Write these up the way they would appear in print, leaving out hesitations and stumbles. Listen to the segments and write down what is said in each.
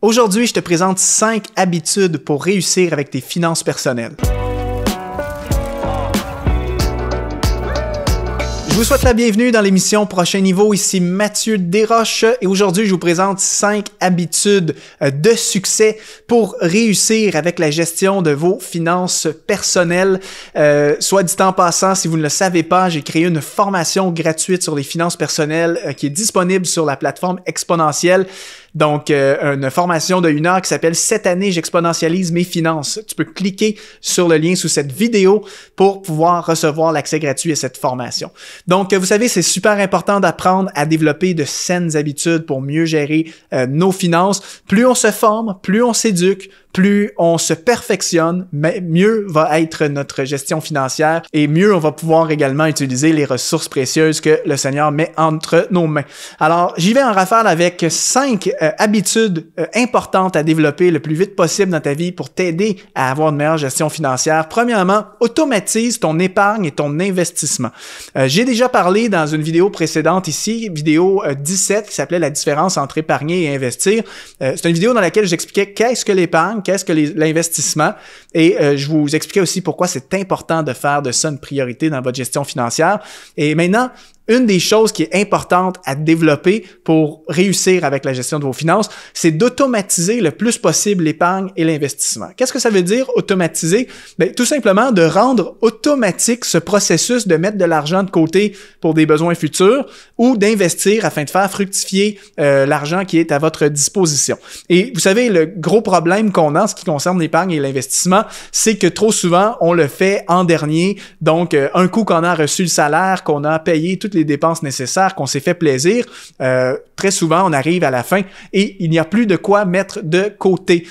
Aujourd'hui, je te présente 5 habitudes pour réussir avec tes finances personnelles. Je vous souhaite la bienvenue dans l'émission Prochain Niveau. Ici Mathieu Desroches et aujourd'hui, je vous présente 5 habitudes de succès pour réussir avec la gestion de vos finances personnelles. Soit dit en passant, si vous ne le savez pas, j'ai créé une formation gratuite sur les finances personnelles qui est disponible sur la plateforme Exponentielle. Donc, une formation de 1 heure qui s'appelle « Cette année, j'exponentialise mes finances ». Tu peux cliquer sur le lien sous cette vidéo pour pouvoir recevoir l'accès gratuit à cette formation. Donc, vous savez, c'est super important d'apprendre à développer de saines habitudes pour mieux gérer nos finances. Plus on se forme, plus on s'éduque, plus on se perfectionne, mieux va être notre gestion financière et mieux on va pouvoir également utiliser les ressources précieuses que le Seigneur met entre nos mains. Alors, j'y vais en rafale avec 5 habitudes importantes à développer le plus vite possible dans ta vie pour t'aider à avoir une meilleure gestion financière. Premièrement, automatise ton épargne et ton investissement. J'ai déjà parlé dans une vidéo précédente ici, vidéo 17, qui s'appelait « La différence entre épargner et investir ». C'est une vidéo dans laquelle j'expliquais qu'est-ce que l'épargne, qu'est-ce que l'investissement et je vous expliquais aussi pourquoi c'est important de faire de ça une priorité dans votre gestion financière. Et maintenant, une des choses qui est importante à développer pour réussir avec la gestion de vos finances, c'est d'automatiser le plus possible l'épargne et l'investissement. Qu'est-ce que ça veut dire automatiser? Bien, tout simplement de rendre automatique ce processus de mettre de l'argent de côté pour des besoins futurs ou d'investir afin de faire fructifier l'argent qui est à votre disposition. Et vous savez, le gros problème qu'on a en ce qui concerne l'épargne et l'investissement, c'est que trop souvent, on le fait en dernier. Donc, un coup qu'on a reçu le salaire, qu'on a payé toutes les dépenses nécessaires, qu'on s'est fait plaisir, très souvent, on arrive à la fin et il n'y a plus de quoi mettre de côté.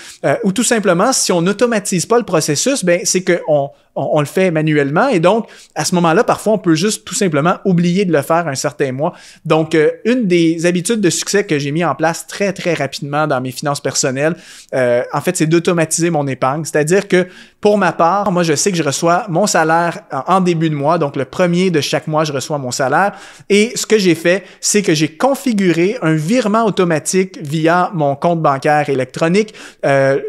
Ou tout simplement, si on n'automatise pas le processus, ben c'est qu'on le fait manuellement et donc, à ce moment-là, parfois, on peut juste tout simplement oublier de le faire un certain mois. Donc, une des habitudes de succès que j'ai mis en place très, très rapidement dans mes finances personnelles, en fait, c'est d'automatiser mon épargne. C'est-à-dire que, pour ma part, moi, je sais que je reçois mon salaire en début de mois, donc le 1er de chaque mois, je reçois mon salaire et ce que j'ai fait, c'est que j'ai configuré un virement automatique via mon compte bancaire électronique,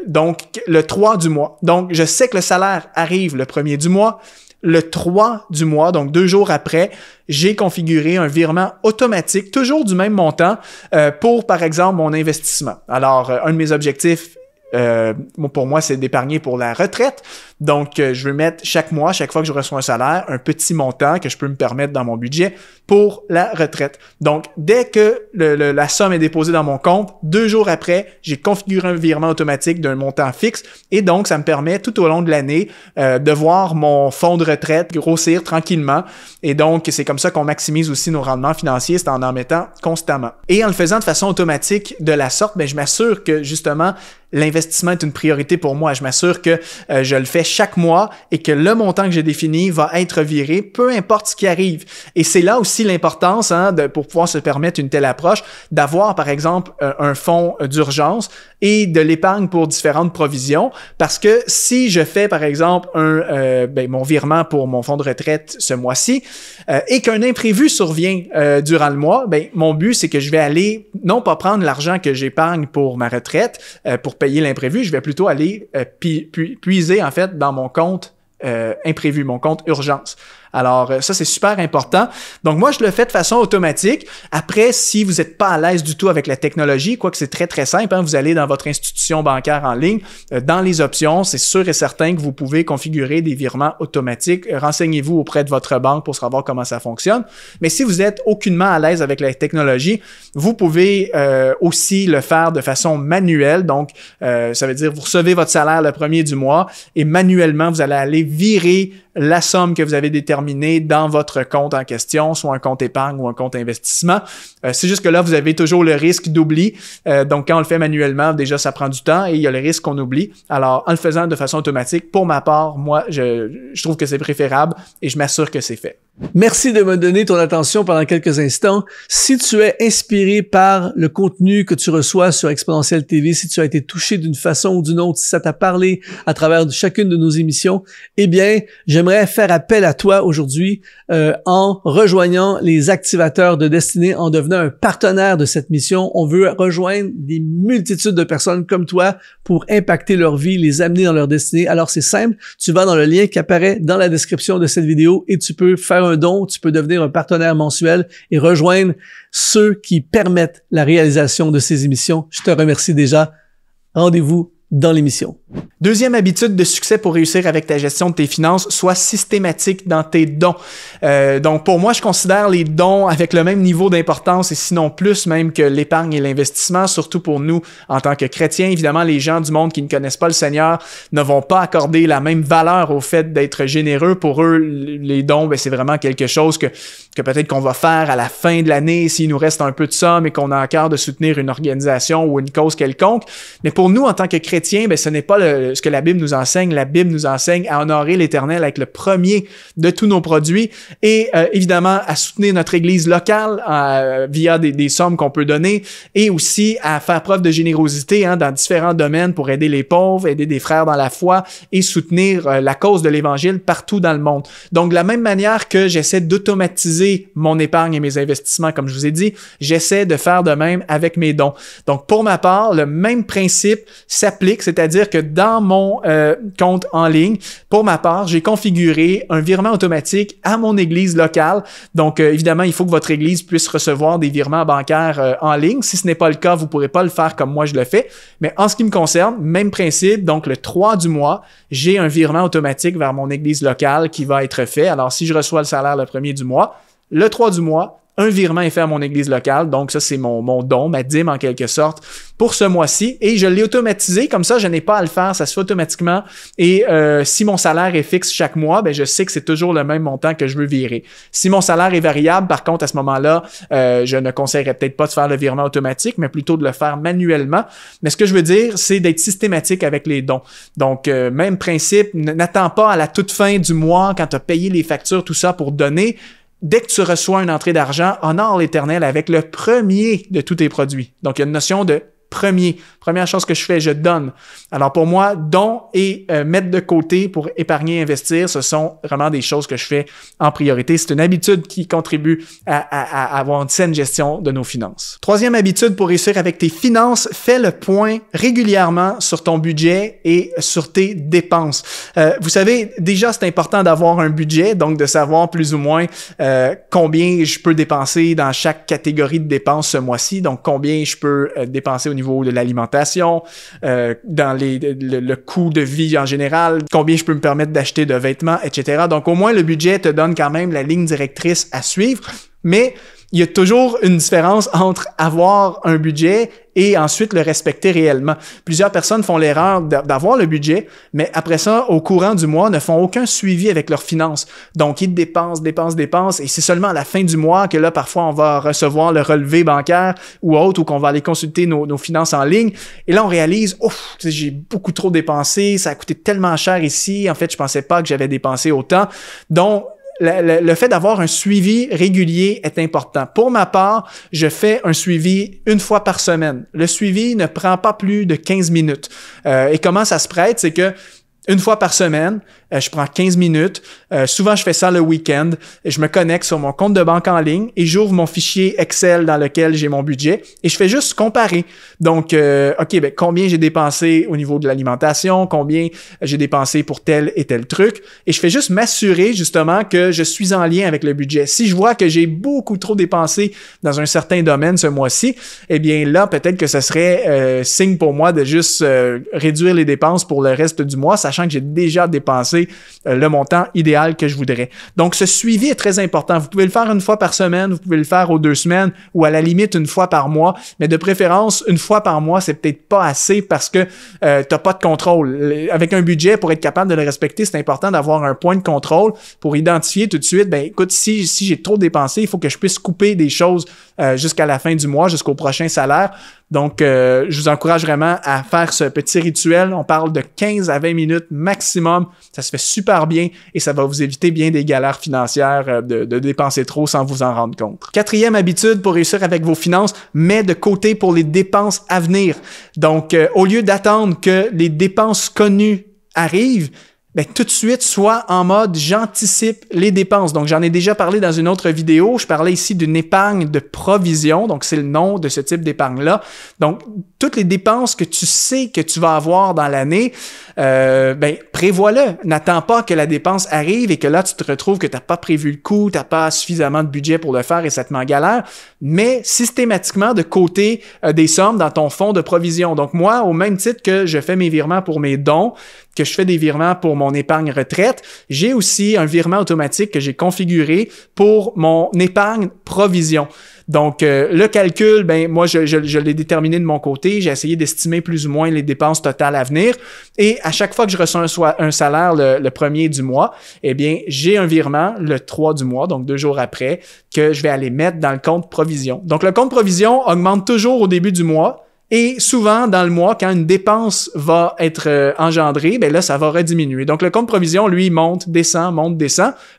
donc le 3 du mois. Donc, je sais que le salaire arrive le 1er du mois. Le 3 du mois, donc 2 jours après, j'ai configuré un virement automatique, toujours du même montant, pour, par exemple, mon investissement. Alors, un de mes objectifs, pour moi, c'est d'épargner pour la retraite. Donc, je veux mettre chaque mois, chaque fois que je reçois un salaire, un petit montant que je peux me permettre dans mon budget pour la retraite. Donc, dès que la somme est déposée dans mon compte, 2 jours après, j'ai configuré un virement automatique d'un montant fixe et donc, ça me permet tout au long de l'année de voir mon fonds de retraite grossir tranquillement. Et donc, c'est comme ça qu'on maximise aussi nos rendements financiers, c'est en mettant constamment. Et en le faisant de façon automatique de la sorte, ben, je m'assure que justement, l'investissement est une priorité pour moi. Je m'assure que je le fais chaque mois et que le montant que j'ai défini va être viré, peu importe ce qui arrive. Et c'est là aussi l'importance, pour pouvoir se permettre une telle approche, d'avoir par exemple un fonds d'urgence et de l'épargne pour différentes provisions. Parce que si je fais par exemple mon virement pour mon fonds de retraite ce mois-ci et qu'un imprévu survient durant le mois, mon but c'est que je vais aller non pas prendre l'argent que j'épargne pour ma retraite, pour payer l'imprévu, je vais plutôt aller puiser en fait dans mon compte imprévu, mon compte urgence. Alors, ça, c'est super important. Donc, moi, je le fais de façon automatique. Après, si vous n'êtes pas à l'aise du tout avec la technologie, quoique c'est très, très simple, vous allez dans votre institution bancaire en ligne, dans les options, c'est sûr et certain que vous pouvez configurer des virements automatiques. Renseignez-vous auprès de votre banque pour savoir comment ça fonctionne. Mais si vous êtes aucunement à l'aise avec la technologie, vous pouvez aussi le faire de façon manuelle. Donc, ça veut dire vous recevez votre salaire le 1er du mois et manuellement, vous allez aller virer la somme que vous avez déterminée dans votre compte en question, soit un compte épargne ou un compte investissement. C'est juste que là, vous avez toujours le risque d'oubli. Donc, quand on le fait manuellement, déjà, ça prend du temps et il y a le risque qu'on oublie. Alors, en le faisant de façon automatique, pour ma part, moi, je trouve que c'est préférable et je m'assure que c'est fait. Merci de me donner ton attention pendant quelques instants. Si tu es inspiré par le contenu que tu reçois sur Exponentiel TV, si tu as été touché d'une façon ou d'une autre, si ça t'a parlé à travers chacune de nos émissions, eh bien, j'aimerais faire appel à toi aujourd'hui en rejoignant les activateurs de destinée, en devenant un partenaire de cette mission. On veut rejoindre des multitudes de personnes comme toi pour impacter leur vie, les amener dans leur destinée. Alors, c'est simple. Tu vas dans le lien qui apparaît dans la description de cette vidéo et tu peux faire un don, tu peux devenir un partenaire mensuel et rejoindre ceux qui permettent la réalisation de ces émissions. Je te remercie déjà. Rendez-vous dans l'émission. Deuxième habitude de succès pour réussir avec ta gestion de tes finances, sois systématique dans tes dons. Donc pour moi, je considère les dons avec le même niveau d'importance et sinon plus même que l'épargne et l'investissement, surtout pour nous en tant que chrétiens. Évidemment, les gens du monde qui ne connaissent pas le Seigneur ne vont pas accorder la même valeur au fait d'être généreux. Pour eux, les dons, ben, c'est vraiment quelque chose que peut-être qu'on va faire à la fin de l'année s'il nous reste un peu de somme et qu'on a à cœur de soutenir une organisation ou une cause quelconque. Mais pour nous, en tant que chrétiens, ben, ce n'est pas ce que la Bible nous enseigne. La Bible nous enseigne à honorer l'Éternel avec le premier de tous nos produits et évidemment à soutenir notre Église locale via des sommes qu'on peut donner et aussi à faire preuve de générosité dans différents domaines pour aider les pauvres, aider des frères dans la foi et soutenir la cause de l'Évangile partout dans le monde. Donc, de la même manière que j'essaie d'automatiser mon épargne et mes investissements, comme je vous ai dit, j'essaie de faire de même avec mes dons. Donc, pour ma part, le même principe s'applique, c'est-à-dire que dans mon compte en ligne, pour ma part, j'ai configuré un virement automatique à mon église locale. Donc, évidemment, il faut que votre église puisse recevoir des virements bancaires en ligne. Si ce n'est pas le cas, vous ne pourrez pas le faire comme moi je le fais. Mais en ce qui me concerne, même principe. Donc, le 3 du mois, j'ai un virement automatique vers mon église locale qui va être fait. Alors, si je reçois le salaire le 1er du mois, le 3 du mois, un virement est fait à mon église locale, donc ça c'est mon don, ma dîme en quelque sorte pour ce mois-ci et je l'ai automatisé, comme ça je n'ai pas à le faire, ça se fait automatiquement et si mon salaire est fixe chaque mois, ben je sais que c'est toujours le même montant que je veux virer. Si mon salaire est variable, par contre à ce moment-là, je ne conseillerais peut-être pas de faire le virement automatique, mais plutôt de le faire manuellement. Mais ce que je veux dire, c'est d'être systématique avec les dons. Donc même principe, n'attends pas à la toute fin du mois quand tu as payé les factures, tout ça pour donner. Dès que tu reçois une entrée d'argent, honore l'Éternel avec le premier de tous tes produits. Donc, il y a une notion de premier. Première chose que je fais, je donne. Alors, pour moi, don et mettre de côté pour épargner et investir, ce sont vraiment des choses que je fais en priorité. C'est une habitude qui contribue à avoir une saine gestion de nos finances. Troisième habitude pour réussir avec tes finances, fais le point régulièrement sur ton budget et sur tes dépenses. Vous savez, déjà, c'est important d'avoir un budget, donc de savoir plus ou moins combien je peux dépenser dans chaque catégorie de dépenses ce mois-ci, donc combien je peux dépenser au niveau de l'alimentation, dans le coût de vie en général, combien je peux me permettre d'acheter de vêtements, etc. Donc, au moins, le budget te donne quand même la ligne directrice à suivre, mais il y a toujours une différence entre avoir un budget et ensuite le respecter réellement. Plusieurs personnes font l'erreur d'avoir le budget, mais après ça, au courant du mois, ne font aucun suivi avec leurs finances. Donc, ils dépensent, et c'est seulement à la fin du mois que là, parfois, on va recevoir le relevé bancaire ou autre, ou qu'on va aller consulter nos finances en ligne. Et là, on réalise, ouf, j'ai beaucoup trop dépensé, ça a coûté tellement cher ici. En fait, je pensais pas que j'avais dépensé autant. Donc, le fait d'avoir un suivi régulier est important. Pour ma part, je fais un suivi une fois par semaine. Le suivi ne prend pas plus de 15 minutes. Et comment ça se prête? C'est que une fois par semaine, je prends 15 minutes. Souvent, je fais ça le week-end. Je me connecte sur mon compte de banque en ligne et j'ouvre mon fichier Excel dans lequel j'ai mon budget et je fais juste comparer. Donc, OK, ben, combien j'ai dépensé au niveau de l'alimentation, combien j'ai dépensé pour tel et tel truc. Et je fais juste m'assurer justement que je suis en lien avec le budget. Si je vois que j'ai beaucoup trop dépensé dans un certain domaine ce mois-ci, eh bien là, peut-être que ce serait signe pour moi de juste réduire les dépenses pour le reste du mois, sachant que j'ai déjà dépensé le montant idéal que je voudrais. Donc, ce suivi est très important. Vous pouvez le faire une fois par semaine, vous pouvez le faire aux 2 semaines ou à la limite une fois par mois, mais de préférence, une fois par mois, c'est peut-être pas assez parce que t'as pas de contrôle. Avec un budget, pour être capable de le respecter, c'est important d'avoir un point de contrôle pour identifier tout de suite, ben écoute, si j'ai trop dépensé, il faut que je puisse couper des choses jusqu'à la fin du mois, jusqu'au prochain salaire. Donc, je vous encourage vraiment à faire ce petit rituel. On parle de 15 à 20 minutes maximum. Ça se fait super bien et ça va vous éviter bien des galères financières de dépenser trop sans vous en rendre compte. Quatrième habitude pour réussir avec vos finances, mets de côté pour les dépenses à venir. Donc, au lieu d'attendre que les dépenses connues arrivent, ben, tout de suite, soit en mode j'anticipe les dépenses. Donc, j'en ai déjà parlé dans une autre vidéo. Je parlais ici d'une épargne de provision. Donc, c'est le nom de ce type d'épargne-là. Donc, toutes les dépenses que tu sais que tu vas avoir dans l'année, ben, prévois-le. N'attends pas que la dépense arrive et que là, tu te retrouves que tu n'as pas prévu le coup, tu n'as pas suffisamment de budget pour le faire et ça te met en galère. Mais systématiquement de côté des sommes dans ton fonds de provision. Donc, moi, au même titre que je fais mes virements pour mes dons, que je fais des virements pour mon épargne retraite, j'ai aussi un virement automatique que j'ai configuré pour mon épargne provision. Donc, le calcul, ben moi, je l'ai déterminé de mon côté. J'ai essayé d'estimer plus ou moins les dépenses totales à venir. Et à chaque fois que je reçois un salaire le 1er du mois, eh bien, j'ai un virement le 3 du mois, donc 2 jours après, que je vais aller mettre dans le compte provision. Donc, le compte provision augmente toujours au début du mois. Et souvent, dans le mois, quand une dépense va être engendrée, ben là, ça va rediminuer. Donc, le compte provision, lui, monte, descend.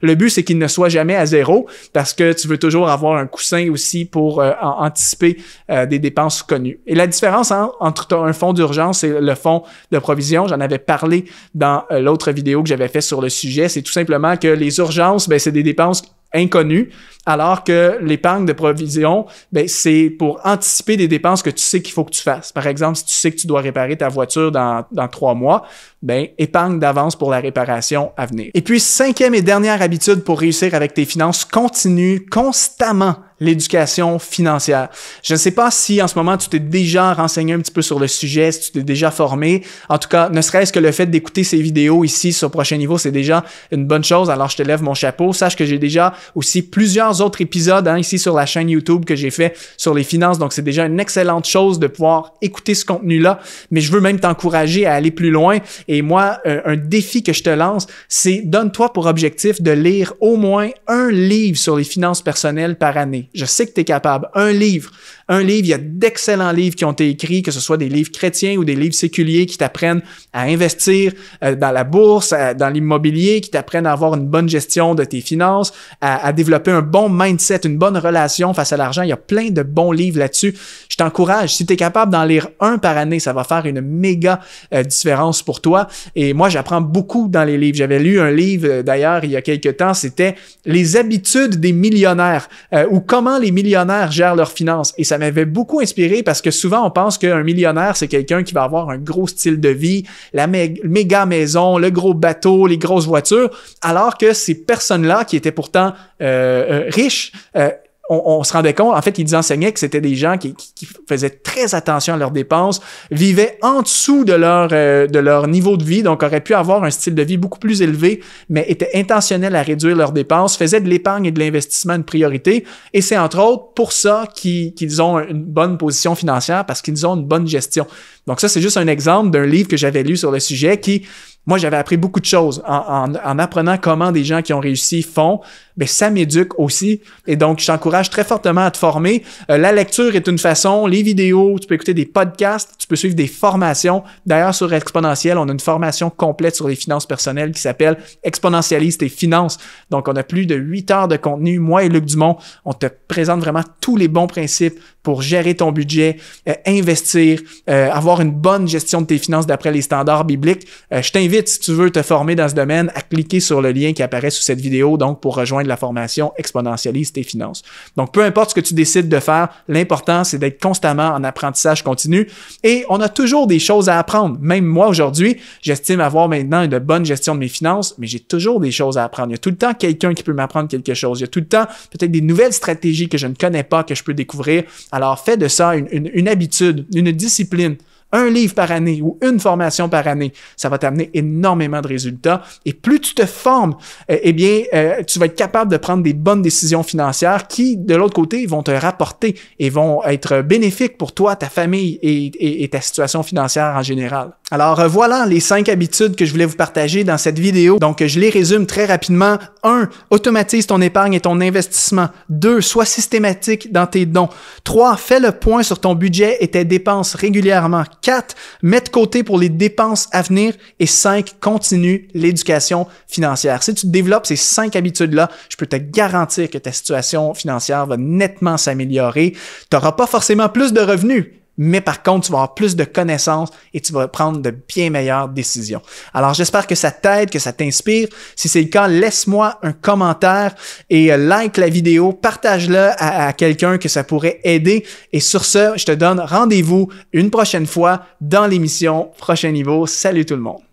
Le but, c'est qu'il ne soit jamais à zéro parce que tu veux toujours avoir un coussin aussi pour anticiper des dépenses connues. Et la différence entre un fonds d'urgence et le fonds de provision, j'en avais parlé dans l'autre vidéo que j'avais fait sur le sujet, c'est tout simplement que les urgences, ben c'est des dépenses inconnues, alors que l'épargne de provision, ben, c'est pour anticiper des dépenses que tu sais qu'il faut que tu fasses. Par exemple, si tu sais que tu dois réparer ta voiture dans 3 mois, ben, épargne d'avance pour la réparation à venir. Et puis, 5e et dernière habitude pour réussir avec tes finances, continue constamment l'éducation financière. Je ne sais pas si en ce moment tu t'es déjà renseigné un petit peu sur le sujet, si tu t'es déjà formé. En tout cas, ne serait-ce que le fait d'écouter ces vidéos ici sur Prochain Niveau, c'est déjà une bonne chose. Alors, je te lève mon chapeau. Sache que j'ai déjà aussi plusieurs autres épisodes ici sur la chaîne YouTube que j'ai fait sur les finances. Donc, c'est déjà une excellente chose de pouvoir écouter ce contenu-là. Mais je veux même t'encourager à aller plus loin. Et moi, un défi que je te lance, c'est donne-toi pour objectif de lire au moins un livre sur les finances personnelles par année. Je sais que tu es capable. Un livre, il y a d'excellents livres qui ont été écrits, que ce soit des livres chrétiens ou des livres séculiers qui t'apprennent à investir dans la bourse, dans l'immobilier, qui t'apprennent à avoir une bonne gestion de tes finances, à développer un bon mindset, une bonne relation face à l'argent. Il y a plein de bons livres là-dessus. Je t'encourage. Si tu es capable d'en lire un par année, ça va faire une méga différence pour toi. Et moi, j'apprends beaucoup dans les livres. J'avais lu un livre, d'ailleurs, il y a quelques temps, c'était « Les habitudes des millionnaires » ou « Comment les millionnaires gèrent leurs finances ». Et ça m'avait beaucoup inspiré parce que souvent, on pense qu'un millionnaire, c'est quelqu'un qui va avoir un gros style de vie, la méga maison, le gros bateau, les grosses voitures, alors que ces personnes-là qui étaient pourtant riches, on se rendait compte, en fait, ils enseignaient que c'était des gens qui faisaient très attention à leurs dépenses, vivaient en dessous de leur niveau de vie, donc auraient pu avoir un style de vie beaucoup plus élevé, mais étaient intentionnels à réduire leurs dépenses, faisaient de l'épargne et de l'investissement une priorité, et c'est entre autres pour ça qu'ils ont une bonne position financière, parce qu'ils ont une bonne gestion. Donc ça, c'est juste un exemple d'un livre que j'avais lu sur le sujet qui, moi, j'avais appris beaucoup de choses en apprenant comment des gens qui ont réussi font. Ben, ça m'éduque aussi. Et donc, je t'encourage très fortement à te former. La lecture est une façon, les vidéos, tu peux écouter des podcasts, tu peux suivre des formations. D'ailleurs, sur Exponentiel, on a une formation complète sur les finances personnelles qui s'appelle « Exponentialise tes finances ». Donc, on a plus de 8 heures de contenu. Moi et Luc Dumont, on te présente vraiment tous les bons principes pour gérer ton budget, investir, avoir une bonne gestion de tes finances d'après les standards bibliques. Je t'invite, si tu veux te former dans ce domaine, à cliquer sur le lien qui apparaît sous cette vidéo, donc pour rejoindre la formation Exponentialise tes finances. Donc, peu importe ce que tu décides de faire, l'important, c'est d'être constamment en apprentissage continu et on a toujours des choses à apprendre. Même moi, aujourd'hui, j'estime avoir maintenant une bonne gestion de mes finances, mais j'ai toujours des choses à apprendre. Il y a tout le temps quelqu'un qui peut m'apprendre quelque chose. Il y a tout le temps peut-être des nouvelles stratégies que je ne connais pas, que je peux découvrir. Alors, fais de ça une habitude, une discipline. un livre par année ou une formation par année, ça va t'amener énormément de résultats. Et plus tu te formes, tu vas être capable de prendre des bonnes décisions financières qui, de l'autre côté, vont te rapporter et vont être bénéfiques pour toi, ta famille et ta situation financière en général. Alors voilà les 5 habitudes que je voulais vous partager dans cette vidéo. Donc je les résume très rapidement. 1. Automatise ton épargne et ton investissement. 2. Sois systématique dans tes dons. 3. Fais le point sur ton budget et tes dépenses régulièrement. 4. Mets de côté pour les dépenses à venir. Et 5. Continue l'éducation financière. Si tu développes ces 5 habitudes-là, je peux te garantir que ta situation financière va nettement s'améliorer. Tu n'auras pas forcément plus de revenus, mais par contre, tu vas avoir plus de connaissances et tu vas prendre de bien meilleures décisions. Alors, j'espère que ça t'aide, que ça t'inspire. Si c'est le cas, laisse-moi un commentaire et like la vidéo, partage-la à quelqu'un que ça pourrait aider. Et sur ce, je te donne rendez-vous une prochaine fois dans l'émission Prochain Niveau. Salut tout le monde!